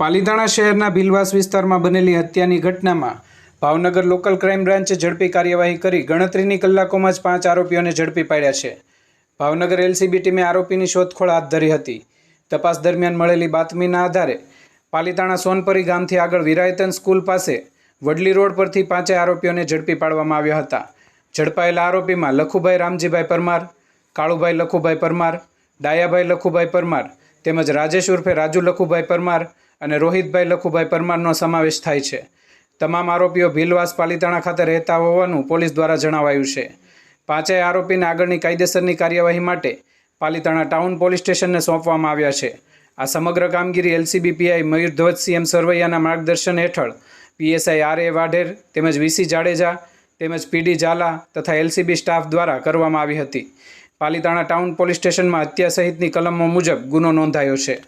પાલીતાણા શહેરના ભીલવાસ વિસ્તારમાં બનેલી હત્યાની ઘટનામાં ભાવનગર લોકલ ક્રાઇમ બ્રાન્ચે ઝડપી કાર્યવાહી કરી ગણતરીની કલાકોમાં જ 5 આરોપીઓને ઝડપી પાડ્યા છે। ભાવનગર એલસીબી ટીમે આરોપીની શોધખોળ હાથ ધરી હતી। તપાસ દરમિયાન મળેલી બાતમીના આધારે પાલીતાણા સોનપરી ગામથી આગળ વિરાયતન સ્કૂલ પાસે વડલી રોડ પરથી 5 આરોપીઓને ઝડપી પાડવામાં આવ્યા હતા। ઝડપાયેલા આરોપીમાં લખુભાઈ રામજીભાઈ પરમાર, કાળુભાઈ લખુભાઈ પરમાર, ડાયાભાઈ લખુભાઈ પરમાર તેમજ રાજેશ ઉર્ફે રાજુ લખુભાઈ પરમાર અને રોહિતભાઈ લખુભાઈ પરમારનો સમાવેશ થાય છે। તમામ આરોપીઓ ભીલવાસ પાલીતાણા ખાતે રહેતા હોવાનું પોલીસ દ્વારા જણાવાયું છે। 5 આરોપીને આગળની કાયદેસરની કાર્યવાહી માટે પાલીતાણા ટાઉન પોલીસ સ્ટેશનને સોંપવામાં આવ્યા છે। આ સમગ્ર કામગીરી એલસીબી પીઆઈ મયુરધ્વજસિંહ સરવૈયાના માર્ગદર્શન હેઠળ પીએસઆઈ આર એ વાઢેર તેમજ વીસી જાડેજા તેમજ પીડી ઝાલા તથા એલસીબી સ્ટાફ દ્વારા કરવામાં આવી હતી। પાલીતાણા ટાઉન પોલીસ સ્ટેશનમાં હત્યા સહિતની કલમો મુજબ ગુનો નોંધાયો છે।